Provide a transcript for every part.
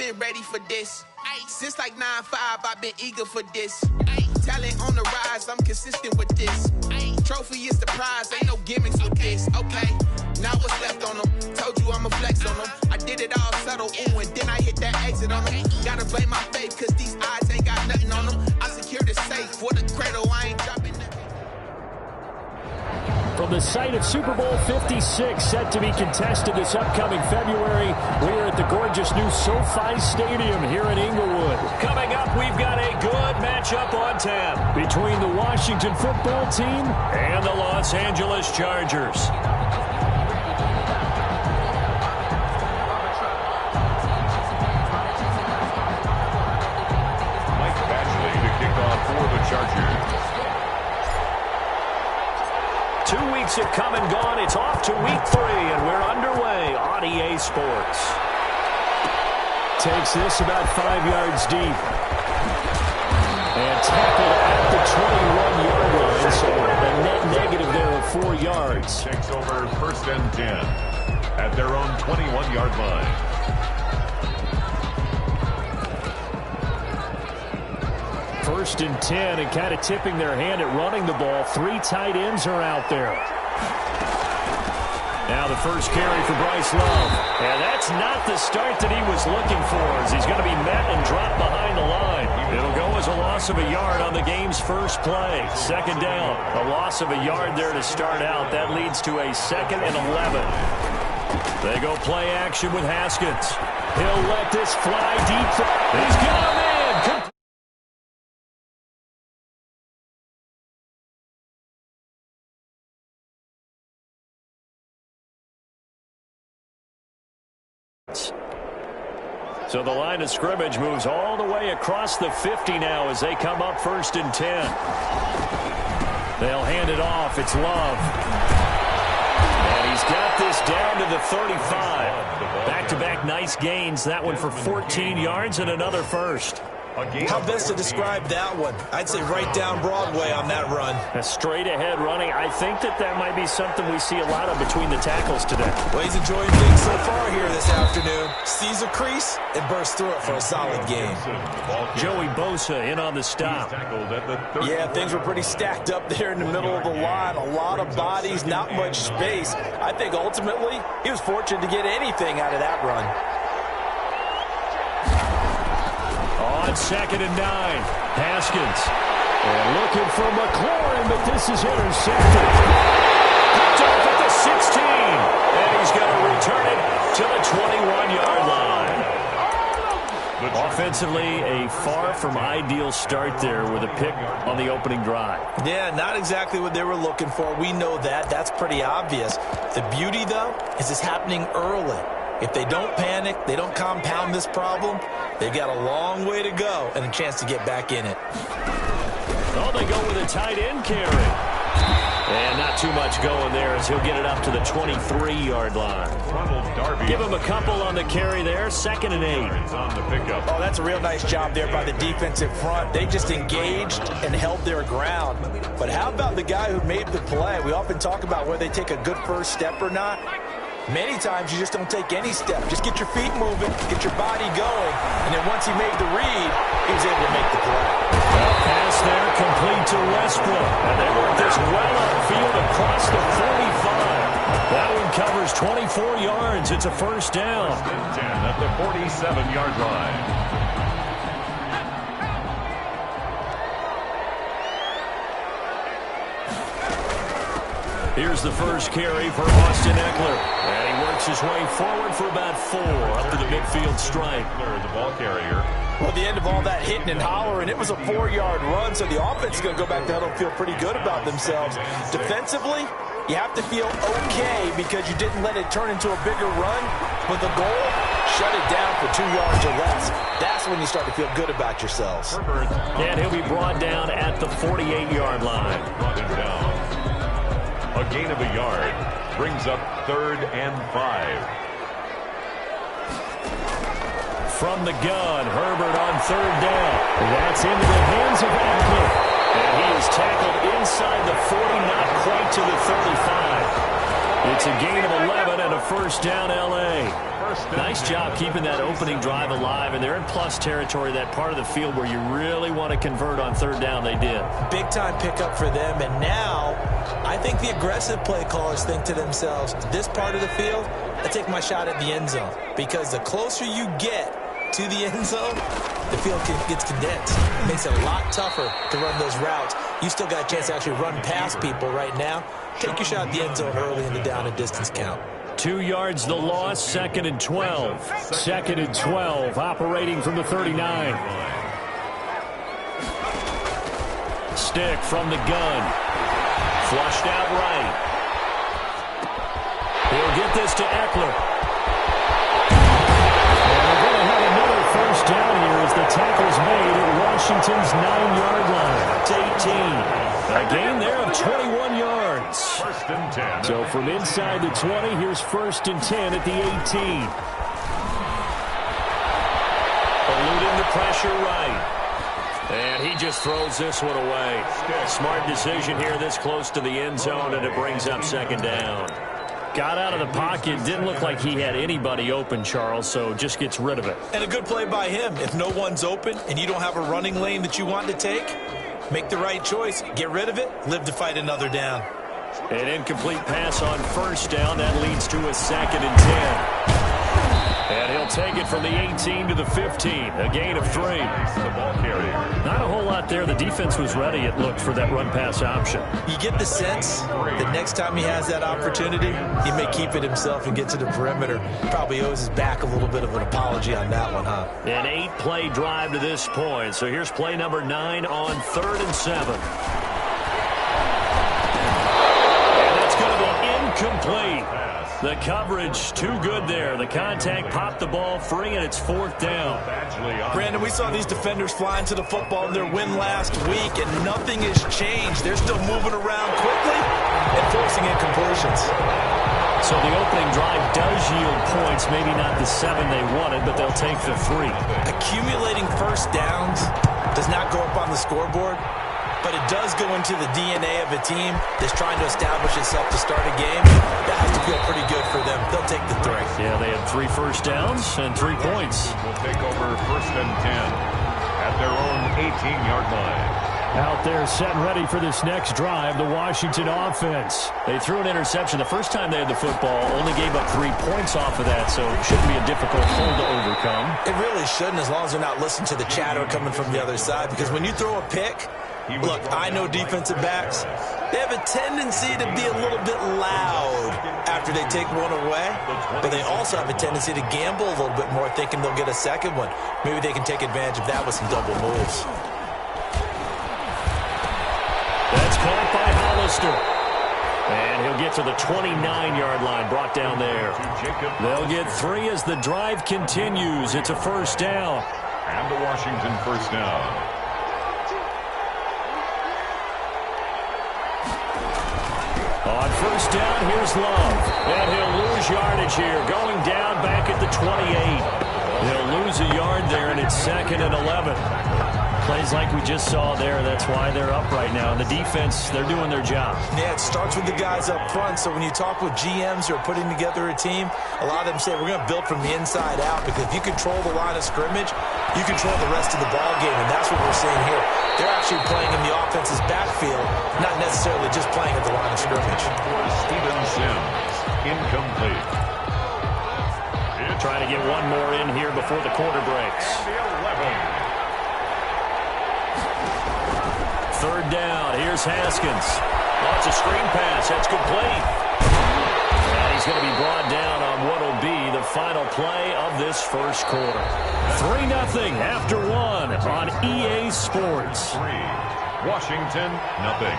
been ready for this. Since like 9-5, I've been eager for this. Talent on the rise, I'm consistent with this. Trophy is the prize, ain't no gimmicks with this. Okay, now what's left on them? Told you I'ma flex on them. I did it all subtle, ooh, and then I hit that exit on them. Gotta blame my faith, cause these odds ain't got nothing on them. I secure the safe for the cradle, I ain't dropping nothing. From the site of Super Bowl 56, set to be contested this upcoming February, we're at the gorgeous new SoFi Stadium here in Inglewood. Coming up, we've got a good matchup on tap between the Washington football team and the Los Angeles Chargers. Mike Batchley to kick off for the Chargers. 2 weeks have come and gone. It's off to week 3, and we're underway on EA Sports. Takes this about 5 yards deep. And tackled at the 21-yard line, so a net negative there of 4 yards. Takes over 1st and 10 at their own 21-yard line. First and 10, and kind of tipping their hand at running the ball. 3 tight ends are out there. Now the first carry for Bryce Love. And that's not the start that he was looking for, as he's going to be met and dropped behind the line. It'll go as a loss of a yard on the game's first play. 2nd down. A loss of a yard there to start out. That leads to a 2nd and 11. They go play action with Haskins. He'll let this fly deep. He's got him in. So the line of scrimmage moves all the way across the 50 now as they come up 1st and 10. They'll hand it off. It's Love. And he's got this down to the 35. Back-to-back nice gains. That one for 14 yards and another first. How best to describe that one? I'd say right down Broadway on that run. A straight-ahead running. I think that might be something we see a lot of between the tackles today. Well, he's enjoying things so far here this afternoon. Sees a crease and bursts through it for a solid game. Joey Bosa in on the stop. Yeah, things were pretty stacked up there in the middle of the line. A lot of bodies, not much space. I think ultimately he was fortunate to get anything out of that run. On 2nd and 9, Haskins. And looking for McLaurin, but this is intercepted. Picked off at the 16. And he's going to return it to the 21-yard line. Offensively, a far from ideal start there with a pick on the opening drive. Yeah, not exactly what they were looking for. We know that. That's pretty obvious. The beauty, though, is it's happening early. If they don't panic, they don't compound this problem, they've got a long way to go and a chance to get back in it. Oh, they go with a tight end carry. And not too much going there as he'll get it up to the 23-yard line. Give him a couple on the carry there. 2nd and 8. Oh, that's a real nice job there by the defensive front. They just engaged and held their ground. But how about the guy who made the play? We often talk about whether they take a good first step or not. Many times you just don't take any step. Just get your feet moving, get your body going, and then once he made the read, he was able to make the play. Pass there complete to Westbrook. And they work this well upfield across the 45. That one covers 24 yards. It's a 1st down. 10 at the 47-yard line. Here's the first carry for Austin Eckler. And he works his way forward for about 4 up to the midfield stripe. The ball carrier. Well, at the end of all that hitting and hollering, it was a 4-yard run, so the offense is going to go back to huddle and feel pretty good about themselves. Defensively, you have to feel okay because you didn't let it turn into a bigger run, but the goal, shut it down for 2 yards or less. That's when you start to feel good about yourselves. And he'll be brought down at the 48-yard line. Brought him down. A gain of a yard brings up 3rd and 5. From the gun, Herbert on 3rd down. That's into the hands of Eckler. And he is tackled inside the 40, not quite to the 35. It's a gain of 11 and a first down, L.A. Nice job keeping that opening drive alive, and they're in plus territory, that part of the field where you really want to convert on third down. They did. Big-time pickup for them, and now I think the aggressive play callers think to themselves, this part of the field, I take my shot at the end zone, because the closer you get to the end zone, the field gets condensed. It makes it a lot tougher to run those routes. You still got a chance to actually run past people right now. Take your shot at the end zone early in the down and distance count. 2 yards the loss, 2nd and 12. 2nd and 12, operating from the 39. Stick from the gun. Flushed out right. He'll get this to Eckler. And we're going to have another first down here as the tackle's made at Washington's 9-yard line. It's 18. A gain there of 21 yards. First and 10. So from inside the 20, here's 1st and 10 at the 18. Eluding the pressure right. And he just throws this one away. Smart decision here this close to the end zone, and it brings up 2nd down. Got out of the pocket. Didn't look like he had anybody open, Charles, so just gets rid of it. And a good play by him. If no one's open and you don't have a running lane that you want to take, make the right choice. Get rid of it. Live to fight another down. An incomplete pass on first down. That leads to a 2nd and 10. And he'll take it from the 18 to the 15. A gain of 3. The ball carrier. Not a whole lot there. The defense was ready, it looked, for that run-pass option. You get the sense that next time he has that opportunity, he may keep it himself and get to the perimeter. Probably owes his back a little bit of an apology on that one, huh? An 8-play drive to this point. So here's play number 9 on 3rd and 7. And that's going to be incomplete. The coverage too good there. The contact popped the ball free, and it's 4th down. Brandon, we saw these defenders flying to the football in their win last week, and nothing has changed. They're still moving around quickly and forcing incompletions. So the opening drive does yield points, maybe not the 7 they wanted, but they'll take the 3. Accumulating first downs does not go up on the scoreboard, but it does go into the DNA of a team that's trying to establish itself to start a game. That has to feel pretty good for them. They'll take the 3. Yeah, they had 3 first downs and 3 points. Will take over 1st and 10 at their own 18-yard line. Out there set and ready for this next drive, the Washington offense. They threw an interception the first time they had the football, only gave up 3 points off of that, so it shouldn't be a difficult hole to overcome. It really shouldn't, as long as they're not listening to the chatter coming from the other side, because when you throw a pick, look, I know defensive backs, they have a tendency to be a little bit loud after they take one away, but they also have a tendency to gamble a little bit more, thinking they'll get a second one. Maybe they can take advantage of that with some double moves. That's caught by Hollister. And he'll get to the 29-yard line, brought down there. They'll get 3 as the drive continues. It's a first down. And the Washington first down. On first down, here's Love. And he'll lose yardage here. Going down back at the 28. He'll lose a yard there, and it's 2nd and 11. Plays like we just saw there. That's why they're up right now. And the defense, they're doing their job. Yeah, it starts with the guys up front. So when you talk with GMs who are putting together a team, a lot of them say we're going to build from the inside out, because if you control the line of scrimmage, you control the rest of the ball game, and that's what we're seeing here. They're actually playing in the offense's backfield, not necessarily just playing at the line of scrimmage. Steven Sims, incomplete. Trying to get one more in here before the quarter breaks. And the 11. 3rd down. Here's Haskins. Lots of screen pass. That's complete. And he's going to be brought down on what will be the final play of this first quarter. 3-0 after 1 on EA Sports. 3. Washington, nothing.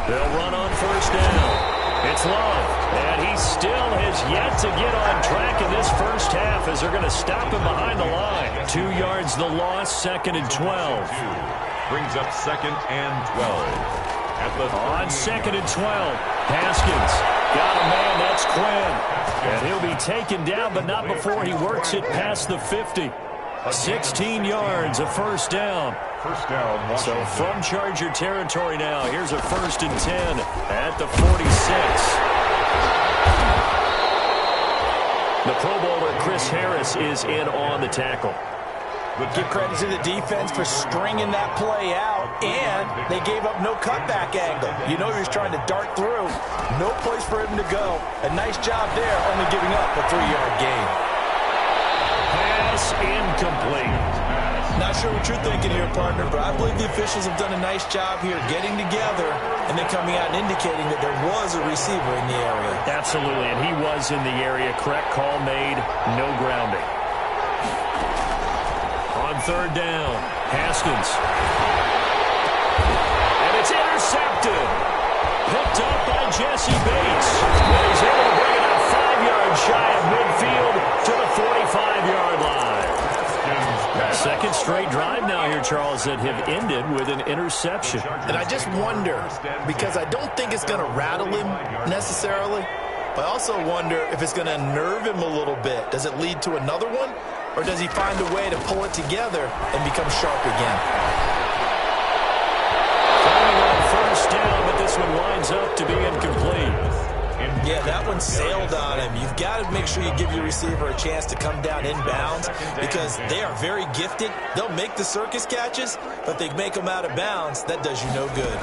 They'll run on first down. It's Love, and he still has yet to get on track in this first half as they're going to stop him behind the line. 2 yards the loss, 2nd and 12. Brings up 2nd and 12. At the on 2nd and 12, Haskins got a man, that's Quinn. And he'll be taken down, but not before he works it past the 50. 16 yards, a first down. First down, Washington. So from Charger territory now, here's a 1st and 10 at the 46. The Pro Bowler Chris Harris is in on the tackle. Give credit to the defense for stringing that play out, and they gave up no cutback angle. You know he was trying to dart through. No place for him to go. A nice job there, only giving up a 3-yard gain. Pass incomplete. Not sure what you're thinking here, partner, but I believe the officials have done a nice job here getting together and then coming out and indicating that there was a receiver in the area. Absolutely, and he was in the area. Correct call made, no grounding. On 3rd down, Haskins. And it's intercepted. Picked up by Jesse Bates. And he's able to bring it out 5 yards shy of midfield to the 45-yard line. Second straight drive now here, Charles, that have ended with an interception. And I just wonder, because I don't think it's going to rattle him necessarily, but I also wonder if it's going to unnerve him a little bit. Does it lead to another one? Or does he find a way to pull it together and become sharp again? Finally on 1st down, but this one winds up to be incomplete. Yeah, that one sailed on him. You've got to make sure you give your receiver a chance to come down inbounds because they are very gifted. They'll make the circus catches, but they make them out of bounds. That does you no good.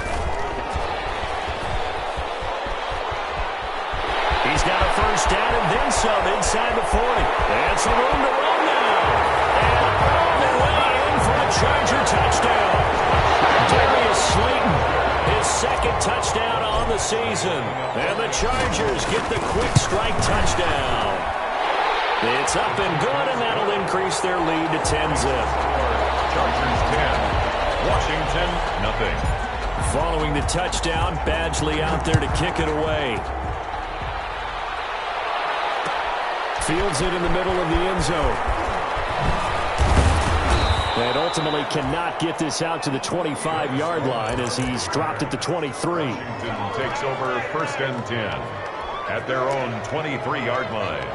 He's got a 1st down and then some inside the 40. And some room to run now. And on their way in for a Charger touchdown. Darius Slayton, his 2nd touchdown on the season. And the Chargers get the quick strike touchdown. It's up and good, and that'll increase their lead to 10-zip. Chargers 10, Washington nothing. Following the touchdown, Badgley out there to kick it away. Fields it in the middle of the end zone. And ultimately cannot get this out to the 25-yard line as he's dropped at the 23. Washington takes over 1st and 10 at their own 23-yard line.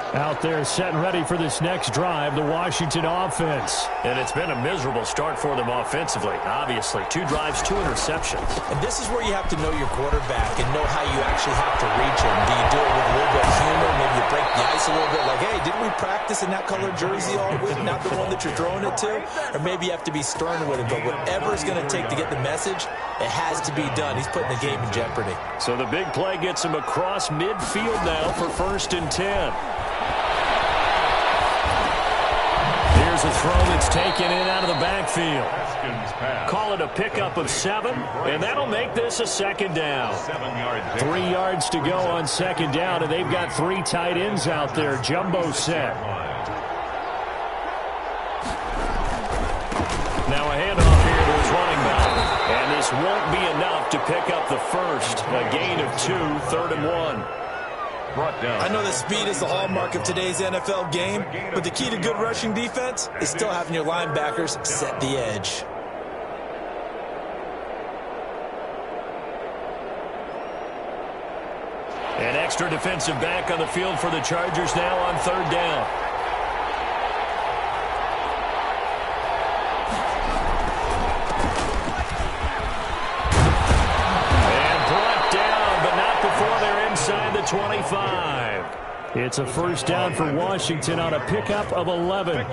Out there set and ready for this next drive, the Washington offense. And it's been a miserable start for them offensively, obviously. 2 drives, 2 interceptions. And this is where you have to know your quarterback and know how you actually have to reach him. Do you do it with a little bit of humor? Maybe you break the ice a little bit like, hey, didn't we practice in that colored jersey all week, not the one that you're throwing it to? Or maybe you have to be stern with it. But whatever it's going to take to get the message, it has to be done. He's putting the game in jeopardy. So the big play gets him across midfield now for 1st and 10. Here's a throw that's taken in out of the backfield. Call it a pickup of 7, and that'll make this a 2nd down. 3 yards to go on 2nd down, and they've got 3 tight ends out there. Jumbo set. Now a handoff here to his running back. And this won't be enough to pick up the 1st. A gain of 2, 3rd and 1. I know that speed is the hallmark of today's NFL game, but the key to good rushing defense is still having your linebackers set the edge. An extra defensive back on the field for the Chargers now on 3rd down. And brought down, but not before they're inside the 25. It's a 1st down for Washington on a pickup of 11.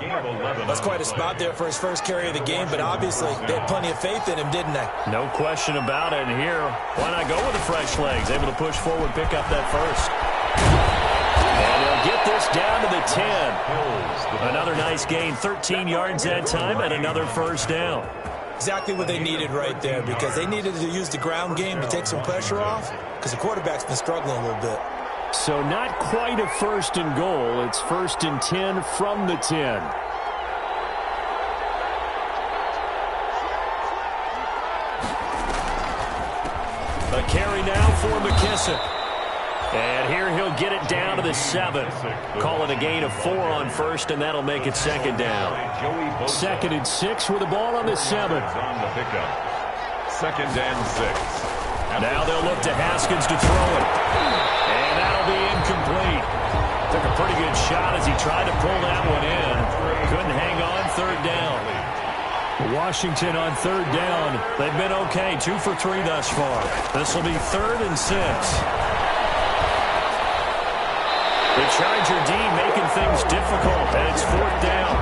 That's quite a spot there for his 1st carry of the game, but obviously they had plenty of faith in him, didn't they? No question about it. And here, why not go with the fresh legs? Able to push forward, pick up that 1st. And they'll get this down to the 10. Another nice gain, 13 yards that time, and another 1st down. Exactly what they needed right there, because they needed to use the ground game to take some pressure off, because the quarterback's been struggling a little bit. So not quite a 1st and goal. It's 1st and 10 from the 10. A carry now for McKissick. And here he'll get it down to the 7. Call it a gain of 4 on 1st, and that'll make it 2nd down. 2nd and 6 with the ball on the 7. 2nd and 6. Now they'll look to Haskins to throw it. And that'll be incomplete. Took a pretty good shot as he tried to pull that one in. Couldn't hang on third down. Washington on third down. They've been okay, 2 for 3 thus far. This will be 3rd and 6. The Charger D making things difficult, and it's 4th down.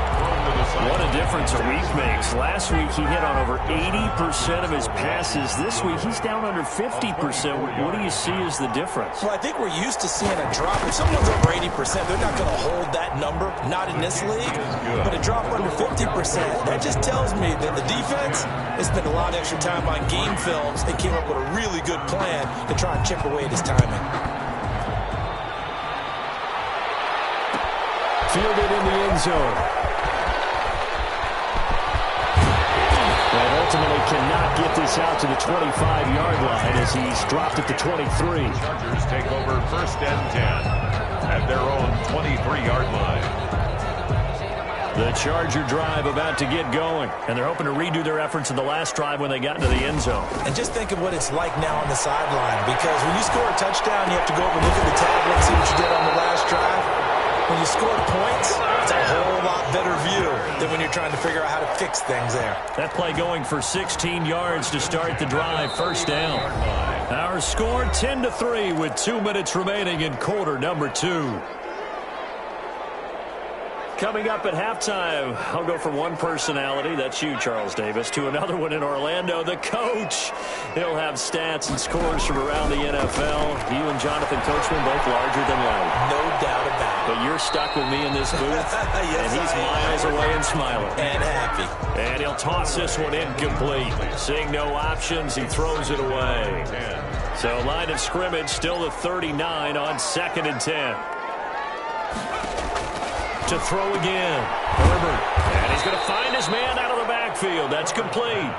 What a difference a week makes. Last week he hit on over 80% of his passes. This week he's down under 50%. What do you see as the difference? Well, I think we're used to seeing a drop. If someone's over 80%, they're not going to hold that number, not in this league. But a drop under 50%, that just tells me that the defense has spent a lot of extra time on game films and came up with a really good plan to try and chip away at his timing. Fielded in the end zone. And ultimately cannot get this out to the 25-yard line as he's dropped at the 23. Chargers take over 1st and 10 at their own 23-yard line. The Charger drive about to get going, and they're hoping to redo their efforts in the last drive when they got into the end zone. And just think of what it's like now on the sideline, because when you score a touchdown, you have to go over and look at the tablet and see what you did on the last drive. When you score points, it's a whole lot better view than when you're trying to figure out how to fix things there. That play going for 16 yards to start the drive, 1st down. Our score 10-3 with 2 minutes remaining in quarter number 2. Coming up at halftime, I'll go from one personality, that's you, Charles Davis, to another one in Orlando, the coach. He'll have stats and scores from around the NFL. You and Jonathan Coachman both larger than life. No doubt about it. But you're stuck with me in this booth, yes, and he's miles away and smiling. And happy. And he'll toss this one incomplete. Seeing no options, he throws it away. So line of scrimmage still the 39 on 2nd and 10. To throw again. Herbert. And he's going to find his man out of the backfield. That's complete.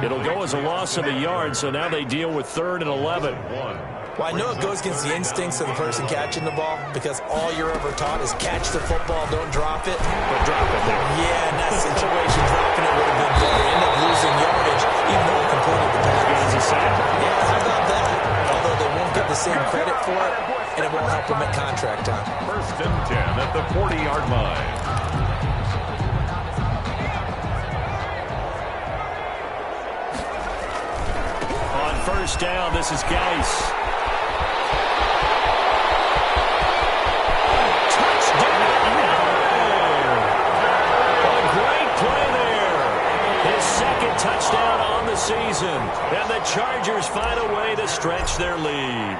It'll go as a loss of a yard, so now they deal with 3rd and 11. Well, I know it goes against the instincts of the person catching the ball, because all you're ever taught is catch the football, don't drop it. But drop it there. Yeah, in that situation, dropping it would have been better. End up losing yardage, even though it completed the pass. As a sack. Yeah, how about that? Although they won't get the same credit for it, and it won't help them at contract time. 1st and 10 at the 40-yard line. On 1st down, this is Geis. Touchdown! A great play there. His 2nd touchdown on the season. And the Chargers find a way to stretch their lead.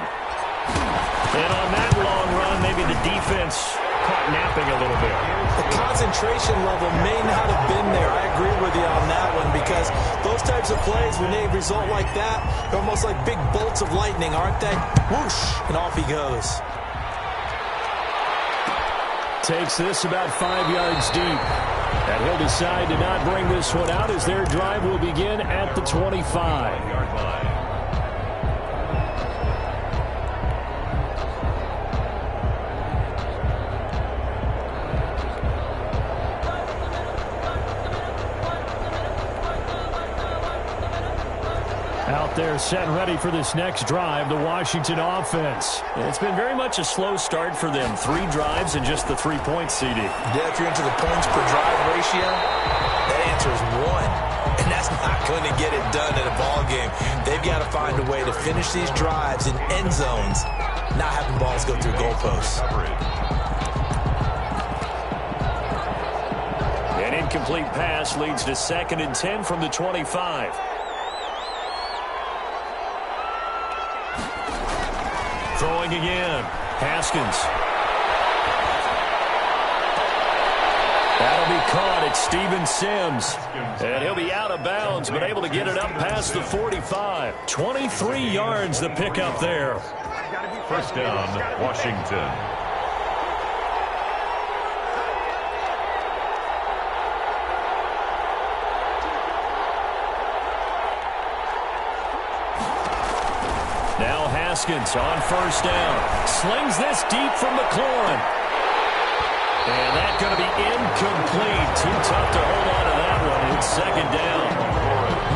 And on that long run, maybe the defense caught napping a little bit. The concentration level may not have been there. I agree with you on that one, because those types of plays, when they result like that, they're almost like big bolts of lightning, aren't they? Whoosh, and off he goes. Takes this about 5 yards deep. And he'll decide to not bring this one out as their drive will begin at the 25-yard line. Out there set and ready for this next drive, the Washington offense. It's been very much a slow start for them. 3 drives and just the 3 points, CD. Yeah, if you're into the points per drive ratio, that answer is 1. And that's not going to get it done in a ball game. They've got to find a way to finish these drives in end zones, not having balls go through goalposts. An incomplete pass leads to 2nd and 10 from the 25. Throwing again. Haskins. That'll be caught at Steven Sims. And he'll be out of bounds, but able to get it up past the 45. 23 yards the pickup there. 1st down, Washington. Now Haskins on 1st down. Slings this deep from McLaurin. And that's going to be incomplete. Too tough to hold on to that one. It's 2nd down.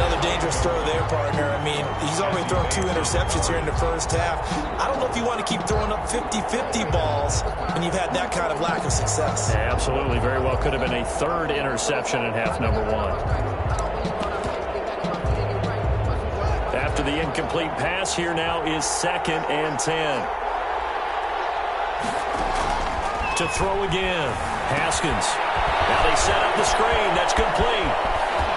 Another dangerous dangerous throw there, partner. I mean, he's already thrown 2 interceptions here in the first half. I don't know if you want to keep throwing up 50-50 balls when you've had that kind of lack of success. Yeah, absolutely. Very well could have been a 3rd interception in half number 1. After the incomplete pass, here now is 2nd and 10. To throw again. Haskins. Now they set up the screen. That's complete.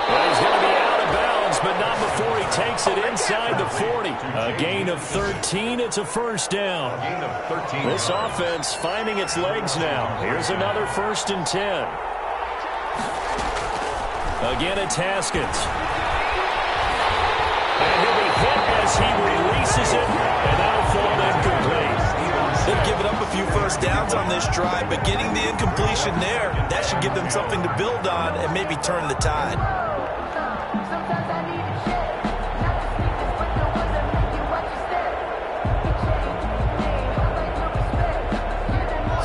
Well, he's going to be out of bounds, but not before he takes it inside the 40. A gain of 13. It's a first down. Gain of 13. This offense finding its legs now. Here's another 1st and 10. Again, it's Haskins. And he'll be hit as he releases it, and that'll fall incomplete. They've given up a few first downs on this drive, but getting the incompletion there, that should give them something to build on and maybe turn the tide.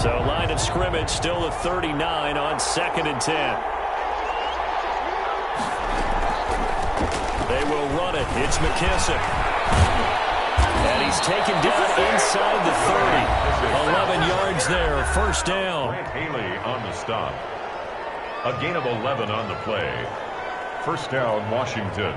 So line of scrimmage still at 39 on 2nd and 10. They will run it. It's McKissick. And he's taken down inside the 30. 11 yards there. First down. Haley on the stop. A gain of 11 on the play. First down, Washington.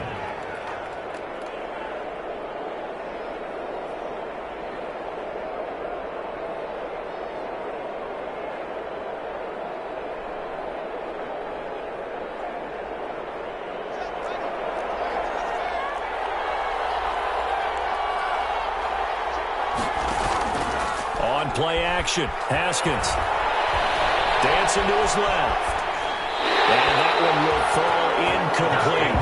Play action. Haskins. Dancing to his left. And that one will fall incomplete.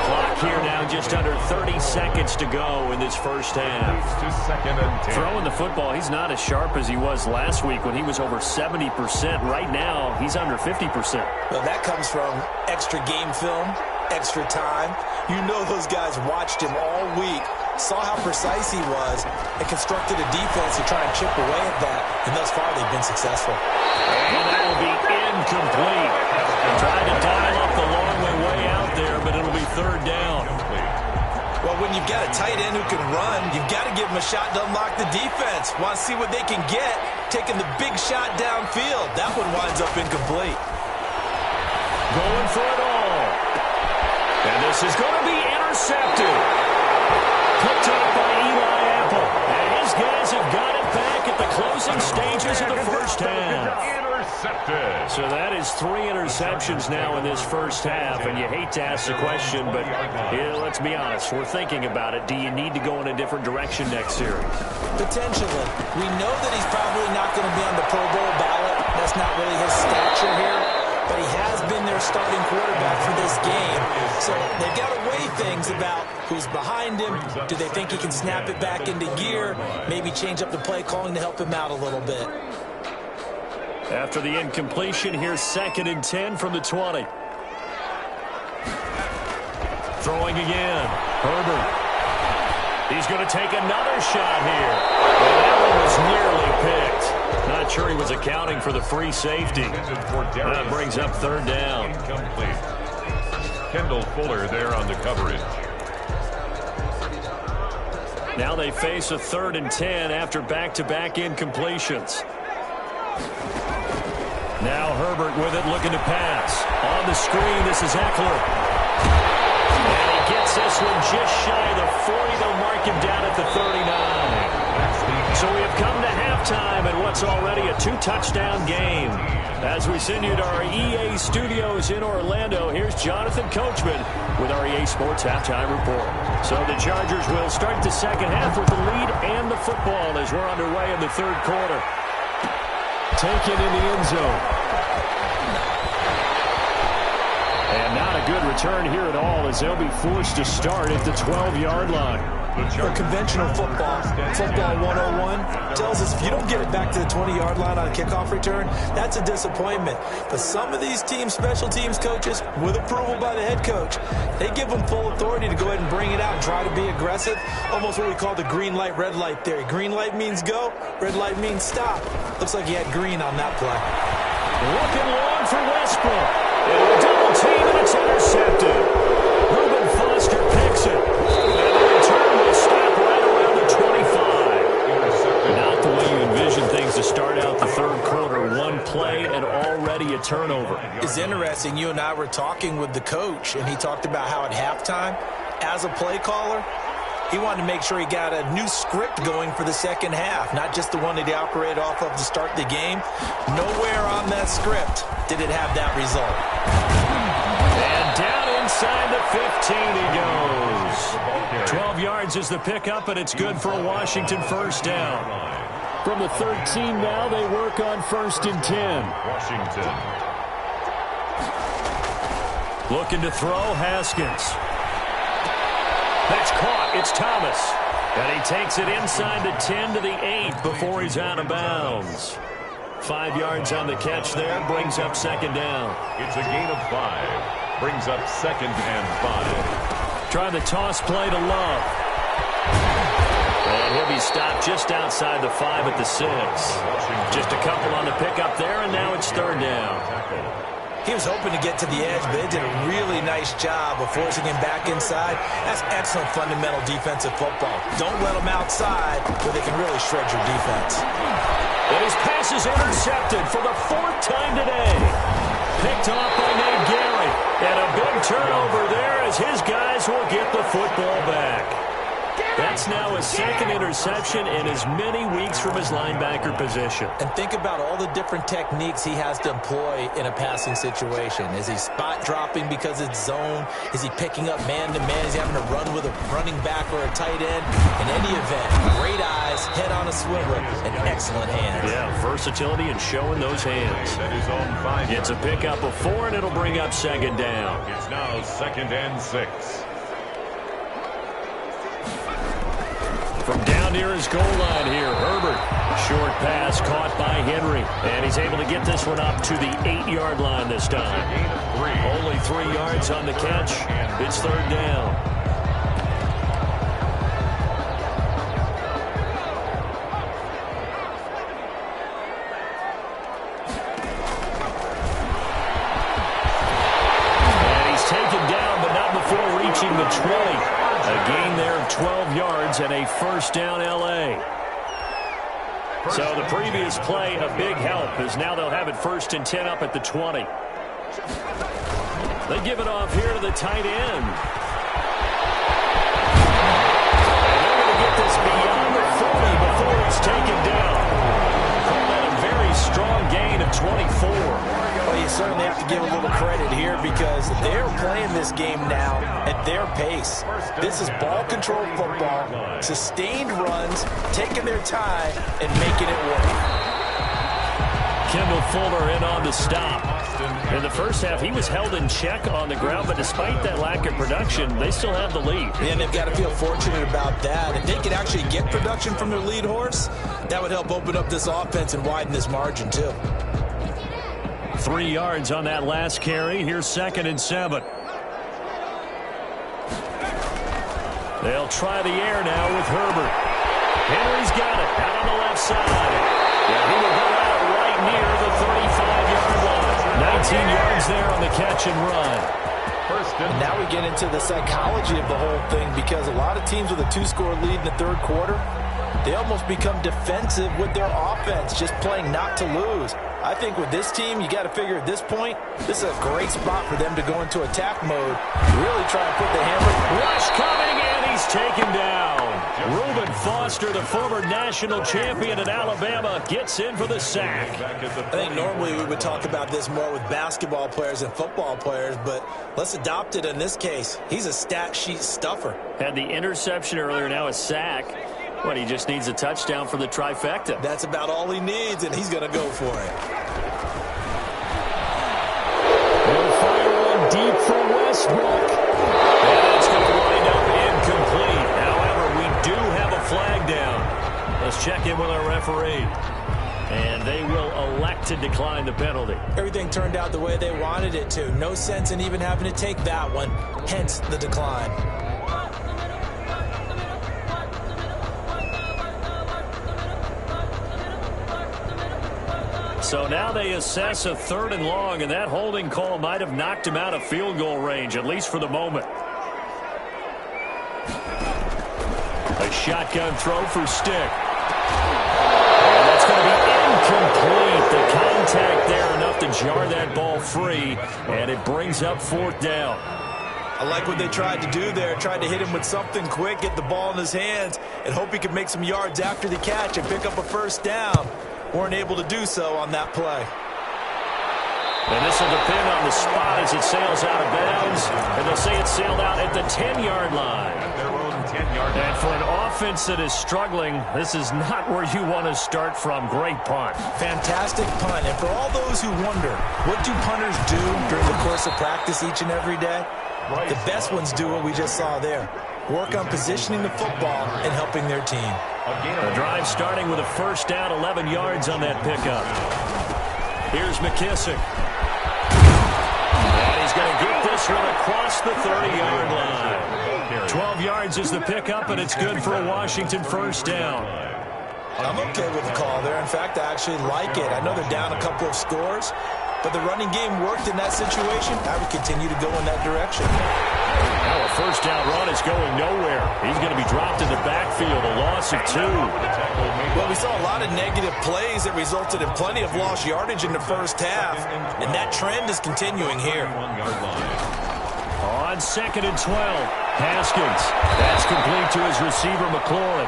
Clock here now just under 30 seconds to go in this first half. Throwing the football, he's not as sharp as he was last week when he was over 70%. Right now, he's under 50%. Well, that comes from extra game film, extra time. You know those guys watched him all week, saw how precise he was, and constructed a defense to try and chip away at that, and thus far they've been successful. And that will be incomplete. Trying to dial up the long way out there, but it'll be 3rd down. Well, when you've got a tight end who can run, you've got to give him a shot to unlock the defense. Want to see what they can get, taking the big shot downfield. That one winds up incomplete. Going for it all. And this is going to be intercepted. Picked up by Eli Apple. And his guys have got it back at the closing stages of the first half. Intercepted. So that is 3 interceptions now in this first half. And you hate to ask the question, but let's be honest. We're thinking about it. Do you need to go in a different direction next series? Potentially. We know that he's probably not going to be on the Pro Bowl ballot. That's not really his stature here. But he has been their starting quarterback for this game. So they've got to weigh things about who's behind him. Do they think he can snap it back into gear? Maybe change up the play calling to help him out a little bit. After the incompletion, here's 2nd and 10 from the 20. Throwing again. Herbert. He's going to take another shot here. Well, that one was nearly picked. Not sure he was accounting for the free safety. That brings up 3rd down. Incomplete. Kendall Fuller there on the coverage. Now they face a 3rd and 10 after back-to-back incompletions. Now Herbert with it, looking to pass. On the screen, this is Eckler. And he gets this one just shy of the 40. They'll mark him down at the 39. So we have come to halftime at what's already a 2-touchdown game. As we send you to our EA studios in Orlando, here's Jonathan Coachman with our EA Sports Halftime Report. So the Chargers will start the second half with the lead and the football as we're underway in the 3rd quarter. Taken in the end zone. And not a good return here at all as they'll be forced to start at the 12-yard line. For conventional football 101 tells us if you don't get it back to the 20-yard line on a kickoff return, that's a disappointment. But some of these teams, special teams coaches, with approval by the head coach, they give them full authority to go ahead and bring it out and try to be aggressive. Almost what we call the green light, red light theory. Green light means go, red light means stop. Looks like he had green on that play. Looking long for Westbrook. It'll double team and it's intercepted. Ruben makes it. And the return will stop right around the 25. Not the way you envision things to start out the third quarter. One play and already a turnover. It's interesting. You and I were talking with the coach, and he talked about how at halftime, as a play caller, he wanted to make sure he got a new script going for the second half, not just the one that he operated off of to start the game. Nowhere on that script did it have that result. And down inside the 15 he goes. 12 yards is the pickup, and it's good for a Washington first down. From the 13 now, they work on 1st and 10. Washington. Looking to throw, Haskins. That's caught. It's Thomas. And he takes it inside the 10 to the 8 before he's out of bounds. 5 yards on the catch there. Brings up second down. It's a gain of 5. Brings up 2nd and 5. Trying the toss play to Love. And he'll be stopped just outside the 5 at the 6. Just a couple on the pickup there, and now it's 3rd down. He was hoping to get to the edge, but they did a really nice job of forcing him back inside. That's excellent fundamental defensive football. Don't let them outside where they can really shred your defense. And his pass is intercepted for the 4th time today. Picked off by Nate Gary. And a big turnover there as his guys will get the football back. That's now his 2nd interception in as many weeks from his linebacker position. And think about all the different techniques he has to employ in a passing situation. Is he spot dropping because it's zone? Is he picking up man-to-man? Is he having to run with a running back or a tight end? In any event, great eyes, head on a swivel, and excellent hands. Yeah, versatility and showing those hands. It's a pickup of 4, and it'll bring up second down. It's now 2nd and 6. From down near his goal line here, Herbert. Short pass caught by Henry. And he's able to get this one up to the 8-yard line this time. Only 3 yards on the catch. It's 3rd down. And he's taken down, but not before reaching the 20. A gain there of 12 yards and a first down L.A. So the previous play, a big help, as now they'll have it 1st and 10 up at the 20. They give it off here to the tight end. And they're going to get this beyond the 40 before it's taken down. And a very strong gain of 24. Well, you certainly have to give a little credit here because they're playing this game now at their pace. This is ball control football, sustained runs, taking their time, and making it work. Kendall Fuller in on the stop. In the first half, he was held in check on the ground, but despite that lack of production, they still have the lead. And they've got to feel fortunate about that. If they could actually get production from their lead horse, that would help open up this offense and widen this margin, too. 3 yards on that last carry. Here's 2nd and 7. They'll try the air now with Herbert. Henry's got it out on the left side. Yeah, he will go out right near the 35-yard line. 19 yards there on the catch and run. And now we get into the psychology of the whole thing because a lot of teams with a 2-score lead in the third quarter, they almost become defensive with their offense, just playing not to lose. I think with this team, you got to figure at this point, this is a great spot for them to go into attack mode, really try and put the hammer. Rush coming, and he's taken down. Reuben Foster, the former national champion at Alabama, gets in for the sack. I think normally we would talk about this more with basketball players and football players, but let's adopt it in this case. He's a stat sheet stuffer. Had the interception earlier, now a sack. What, he just needs a touchdown for the trifecta. That's about all he needs, and he's going to go for it. They'll fire one deep for Westbrook. And it's going to wind up incomplete. However, we do have a flag down. Let's check in with our referee. And they will elect to decline the penalty. Everything turned out the way they wanted it to. No sense in even having to take that one, hence the decline. So now they assess a 3rd and long, and that holding call might have knocked him out of field goal range, at least for the moment. shotgun throw for Stick. And that's going to be incomplete. The contact there enough to jar that ball free, and it brings up 4th down. I like what they tried to do there. Tried to hit him with something quick, get the ball in his hands, and hope he could make some yards after the catch and pick up a 1st down. Weren't able to do so on that play. And this will depend on the spot as it sails out of bounds. And they'll say it sailed out at the 10-yard line. And for an offense that is struggling, this is not where you want to start from. Great punt. Fantastic punt. And for all those who wonder, what do punters do during the course of practice each and every day? The best ones do what we just saw there. Work on positioning the football and helping their team. The drive starting with a 1st down, 11 yards on that pickup. Here's McKissick. And he's going to get this one across the 30-yard line. 12 yards is the pickup, and it's good for a Washington 1st down. I'm okay with the call there. In fact, I actually like it. I know they're down a couple of scores, but the running game worked in that situation. I would continue to go in that direction. Now a 1st down run is going nowhere. He's going to be dropped in the backfield, a loss of 2. Well, we saw a lot of negative plays that resulted in plenty of lost yardage in the 1st half, and that trend is continuing here. On 2nd and 12, Haskins. That's complete to his receiver, McLaurin.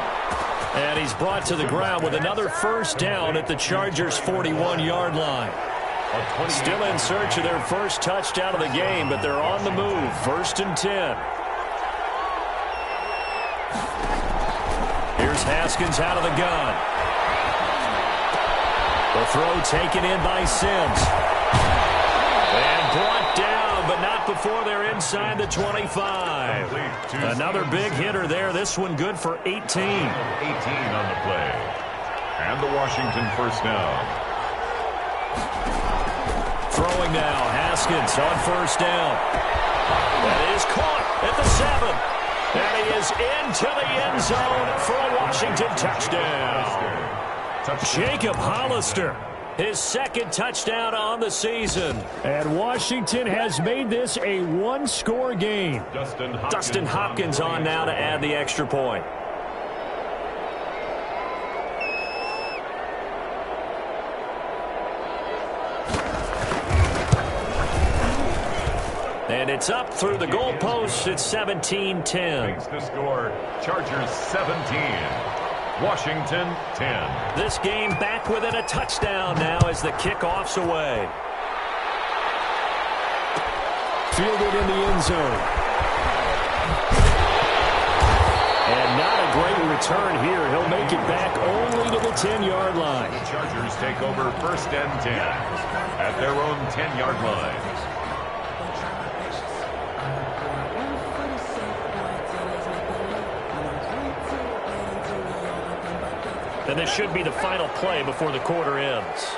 And he's brought to the ground with another 1st down at the Chargers' 41-yard line. Still in search of their 1st touchdown of the game, but they're on the move. 1st and 10. Here's Haskins out of the gun. The throw taken in by Sims. And brought down, but not before they're inside the 25. Another big hitter there. This one good for 18. 18 on the play. And the Washington 1st down. Throwing now, Haskins on 1st down. That is caught at the 7. And he is into the end zone for a Washington touchdown. Jacob Hollister, his 2nd touchdown on the season. And Washington has made this a 1-score game. Dustin Hopkins on now to add the extra point. And it's up through the goalposts. It's 17-10. Makes the score Chargers 17, Washington 10. This game back within a touchdown now as the kickoff's away. Fielded in the end zone. And not a great return here. He'll make it back only to the 10-yard line. The Chargers take over 1st and 10 at their own 10-yard line. And this should be the final play before the quarter ends.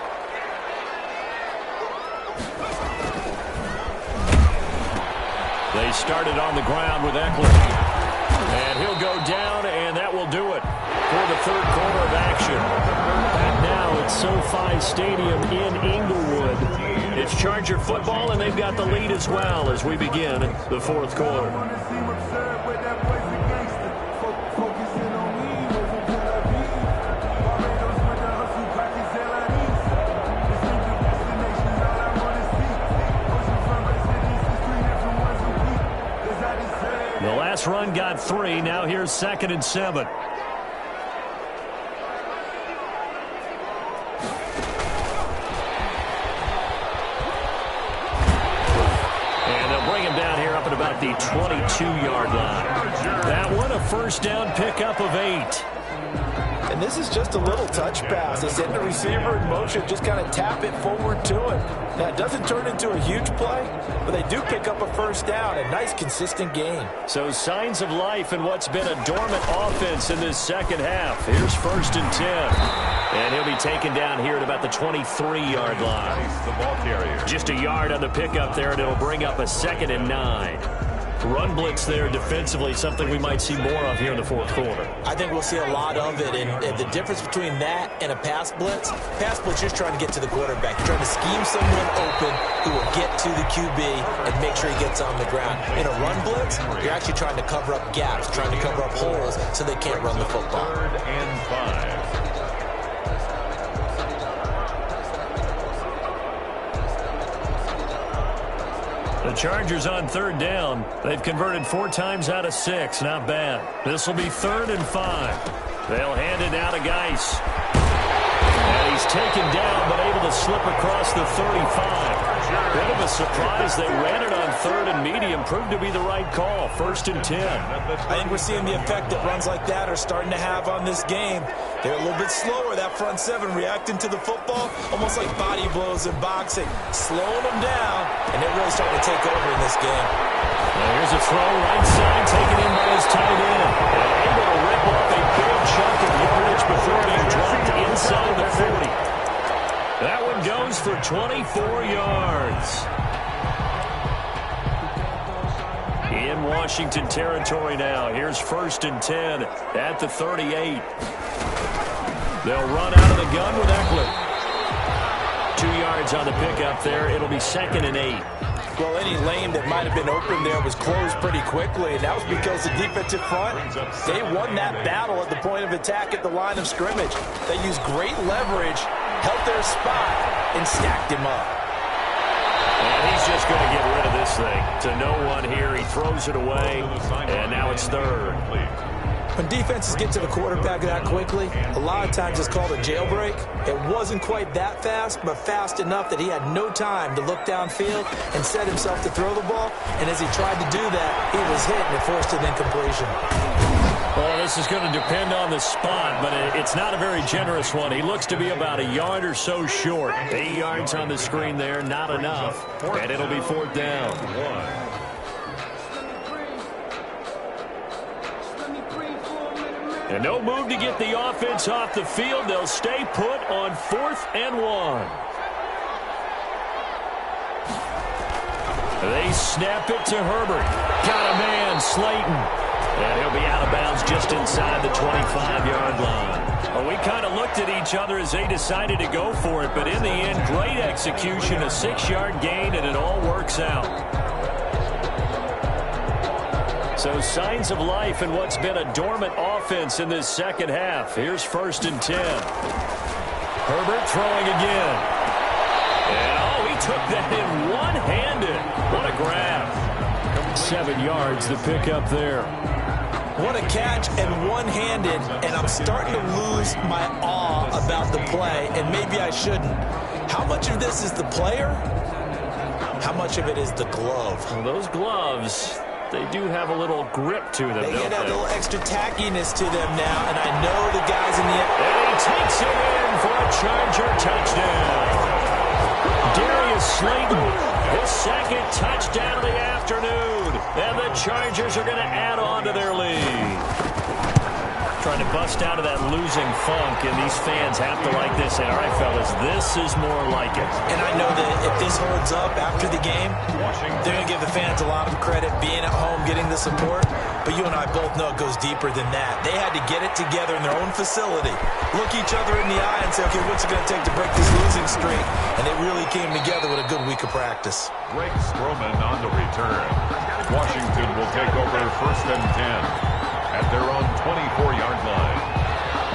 They started on the ground with Eckler. And he'll go down, and that will do it for the 3rd quarter of action. Back now at SoFi Stadium in Inglewood. It's Charger football, and they've got the lead as well as we begin the 4th quarter. The last run got 3. Now here's 2nd and 7. And they'll bring him down here up at about the 22-yard line. That one a 1st down pickup of 8. And this is just a little touch pass. They send the receiver in motion, just kind of tap it forward to him. Now, it doesn't turn into a huge play, but they do pick up a 1st down. A nice, consistent gain. So signs of life in what's been a dormant offense in this 2nd half. Here's 1st and 10. And he'll be taken down here at about the 23-yard line. The ball carrier. Just a yard on the pickup there, and it'll bring up a 2nd and 9. run blitz there defensively, something we might see more of here in the fourth quarter. I think we'll see a lot of it, and the difference between that and a pass blitz, you're trying to get to the quarterback. You're trying to scheme someone open who will get to the QB and make sure he gets on the ground. In a run blitz, you're actually trying to cover up gaps, trying to cover up holes so they can't run the football. 3rd and 5. The Chargers on 3rd down. They've converted 4 times out of 6. Not bad. This will be 3rd and 5. They'll hand it now to Geis. And he's taken down, but able to slip across the 35. Bit of a surprise. They ran it on 3rd and medium. Proved to be the right call. 1st and 10. I think we're seeing the effect that runs like that are starting to have on this game. They're a little bit slower, that front 7, reacting to the football, almost like body blows in boxing, slowing them down, and they're really starting to take over in this game. Well, here's a throw, right side, taken in by his tight end. And able to rip off a big chunk of yardage before being dropped inside the 40. That one goes for 24 yards. In Washington territory now. Here's 1st and 10 at the 38. They'll run out of the gun with Eckler. 2 yards on the pickup there. It'll be 2nd and 8. Well, any lane that might have been open there was closed pretty quickly, and that was because the defensive front, they won that battle at the point of attack at the line of scrimmage. They used great leverage, held their spot, and stacked him up. And he's just going to get rid of this thing. To no one here. He throws it away, and now it's 3rd. When defenses get to the quarterback that quickly, a lot of times it's called a jailbreak. It wasn't quite that fast, but fast enough that he had no time to look downfield and set himself to throw the ball. And as he tried to do that, he was hit and it forced an incompletion. Well, this is going to depend on the spot, but it's not a very generous one. He looks to be about a yard or so short. 8 yards on the screen there, not enough. And it'll be 4th down. And no move to get the offense off the field. They'll stay put on 4th and 1. They snap it to Herbert. Got a man, Slayton. And he'll be out of bounds just inside the 25-yard line. Well, we kind of looked at each other as they decided to go for it, but in the end, great execution, a 6-yard gain, and it all works out. So signs of life in what's been a dormant offense in this second half. Here's 1st and 10. Herbert throwing again. And, he took that in one-handed. What a grab. 7 yards to pick up there. What a catch and one-handed, and I'm starting to lose my awe about the play, and maybe I shouldn't. How much of this is the player? How much of it is the glove? Well, those gloves, they do have a little grip to them, They don't get a they? little extra tackiness to them now, and I know the guys in the... And he takes it in for a Charger touchdown. Darius Slayton, his 2nd touchdown of the afternoon. And the Chargers are going to add on to their lead. Trying to bust out of that losing funk, and these fans have to like this. And all right, fellas, this is more like it. And I know that if this holds up after the game, they're going to give the fans a lot of credit being at home, getting the support. But you and I both know it goes deeper than that. They had to get it together in their own facility, look each other in the eye and say, okay, what's it going to take to break this losing streak? And they really came together with a good week of practice. Greg Stroman on the return. Washington will take over 1st and 10 at their own 24-yard line.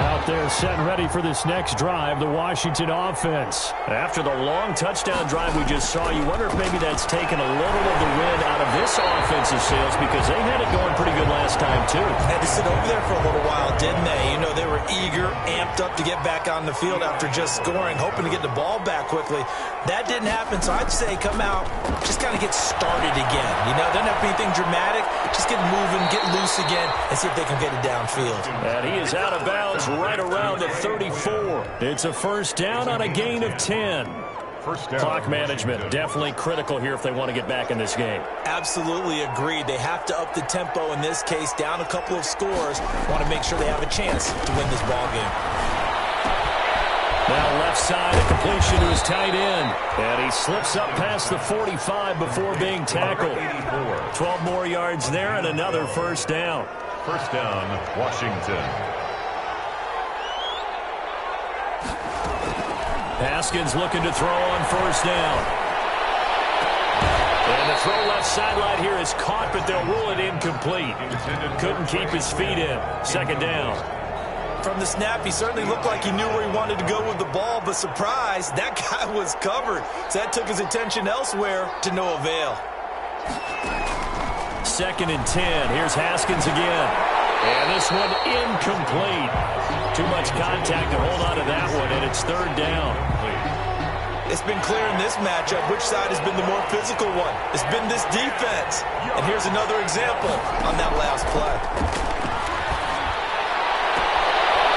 Out there set and ready for this next drive, the Washington offense. After the long touchdown drive we just saw, you wonder if maybe that's taken a little of the wind out of this offensive sails, because they had it going pretty good last time, too. Had to sit over there for a little while, didn't they? You know, they were eager, amped up to get back on the field after just scoring, hoping to get the ball back quickly. That didn't happen, so I'd say come out, just kind of get started again. You know, doesn't have to be anything dramatic. Just get moving, get loose again, and see if they can get it downfield. And he is out of bounds right around the 34. It's a 1st down on a gain of 10. First down. Clock management definitely critical here if they want to get back in this game. Absolutely agreed. They have to up the tempo in this case, down a couple of scores. Want to make sure they have a chance to win this ball game. Now left side, a completion to his tight end. And he slips up past the 45 before being tackled. 12 more yards there and another first down. First down, Washington. Haskins looking to throw on first down. And the throw left sideline here is caught, but they'll rule it incomplete. Couldn't keep his feet in. Second down. From the snap, he certainly looked like he knew where he wanted to go with the ball, but surprise, that guy was covered. So that took his attention elsewhere to no avail. Second and 10. Here's Haskins again. And this one incomplete. Too much contact to hold on to that one, and it's third down. It's been clear in this matchup which side has been the more physical one. It's been this defense. And here's another example on that last play.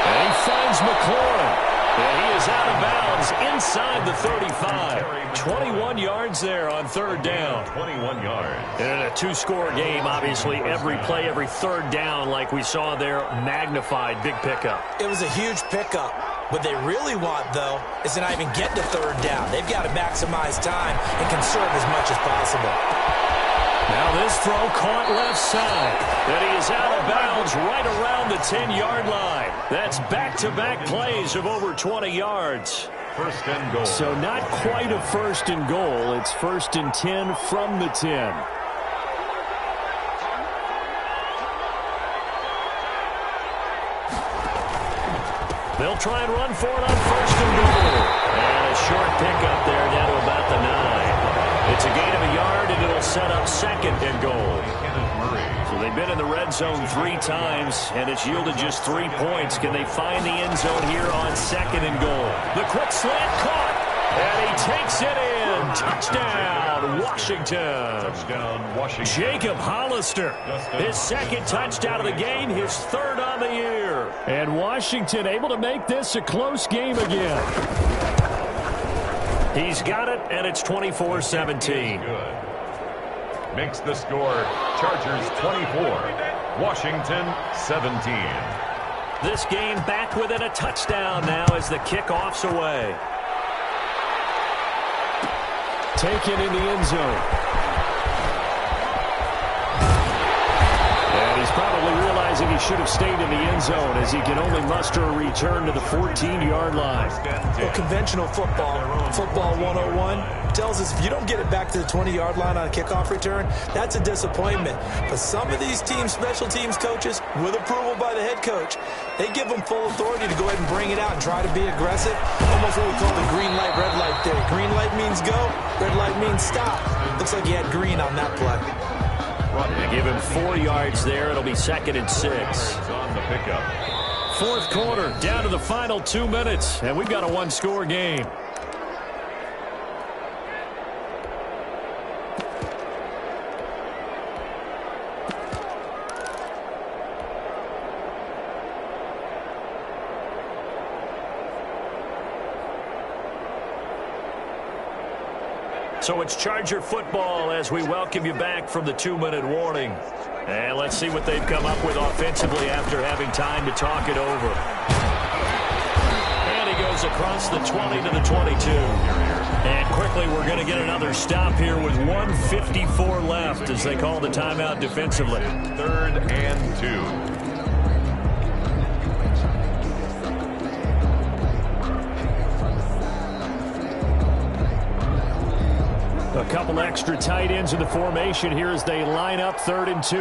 And he finds McLaurin. And he is out of bounds inside the 35. 21 yards there on third down. 21 yards. And in a two-score game, obviously, every play, every third down, like we saw there, magnified. Big pickup. It was a huge pickup. What they really want, though, is to not even get to third down. They've got to maximize time and conserve as much as possible. Now this throw caught left side. And he is out of bounds right around the 10-yard line. That's back-to-back plays of over 20 yards. First and goal. So not quite a first and goal. It's first and 10 from the 10. They'll try and run for it on first and goal. And a short pickup there down to about the 9. It's a gain of a yard, and it'll set up second and goal. So they've been in the red zone 3 times, and it's yielded just 3 points. Can they find the end zone here on second and goal? The quick slant caught, and he takes it in. Touchdown, Washington. Touchdown, Washington. Jacob Hollister, his second touchdown of the game, his third on the year. And Washington able to make this a close game again. He's got it, and it's 24-17. Good. Makes the score Chargers 24, Washington 17. This game back within a touchdown now as the kickoff's away. Taken in the end zone. And he's probably realizing he should have stayed in the end zone as he can only muster a return to the 14-yard line. Well, conventional football 101, tells us if you don't get it back to the 20-yard line on a kickoff return, that's a disappointment. But some of these teams, special teams coaches, with approval by the head coach, they give them full authority to go ahead and bring it out and try to be aggressive. Almost what we call the green light, red light theory. Green light means go, red light means stop. Looks like he had green on that play. They give him 4 yards there. It'll be second and 6. On the pickup. Fourth quarter, down to the final 2 minutes, and we've got a one-score game. So it's Charger football as we welcome you back from the 2-minute warning. And let's see what they've come up with offensively after having time to talk it over. And he goes across the 20 to the 22. And quickly we're going to get another stop here with 1:54 left as they call the timeout defensively. Third and 2. A couple extra tight ends in the formation here as they line up 3rd and 2.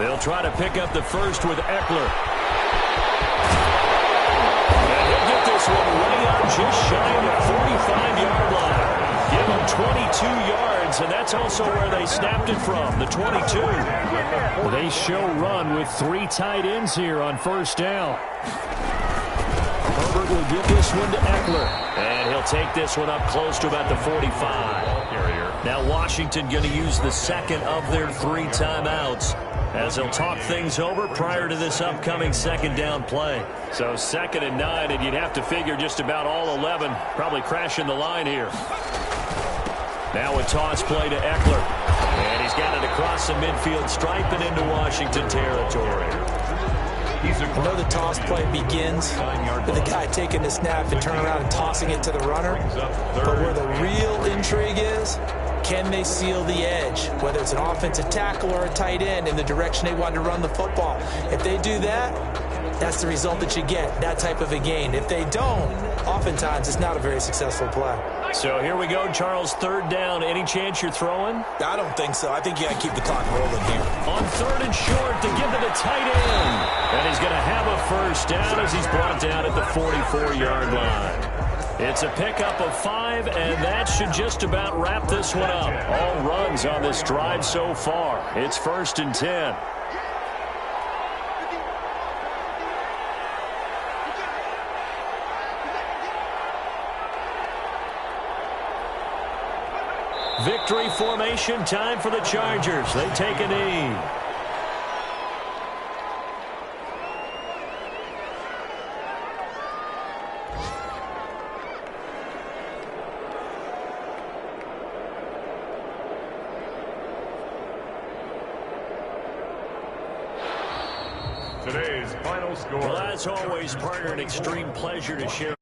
They'll try to pick up the first with Eckler. And he'll get this one way up just shy of the 45-yard line. Give him 22 yards, and that's also where they snapped it from, the 22. They show run with 3 tight ends here on first down. Herbert will give this one to Eckler. And he'll take this one up close to about the 45. Now Washington going to use the second of their 3 timeouts as they'll talk things over prior to this upcoming second down play. So 2nd and 9, and you'd have to figure just about all 11 probably crashing the line here. Now a toss play to Eckler. And he's got it across the midfield stripe and into Washington territory. I know the toss play begins with the guy taking the snap and turning around and tossing it to the runner. But where the real intrigue is, can they seal the edge, whether it's an offensive tackle or a tight end, in the direction they want to run the football? If they do that, that's the result that you get, that type of a gain. If they don't, oftentimes it's not a very successful play. So here we go, Charles, 3rd down. Any chance you're throwing? I don't think so. I think you got to keep the clock rolling here. On 3rd and short to give it a tight end. And he's going to have a first down as he's brought down at the 44-yard line. It's a pickup of 5, and that should just about wrap this one up. All runs on this drive so far. It's 1st and 10. Victory formation, time for the Chargers. They take a knee. Today's final score. Well, as always, partner, an extreme pleasure to share.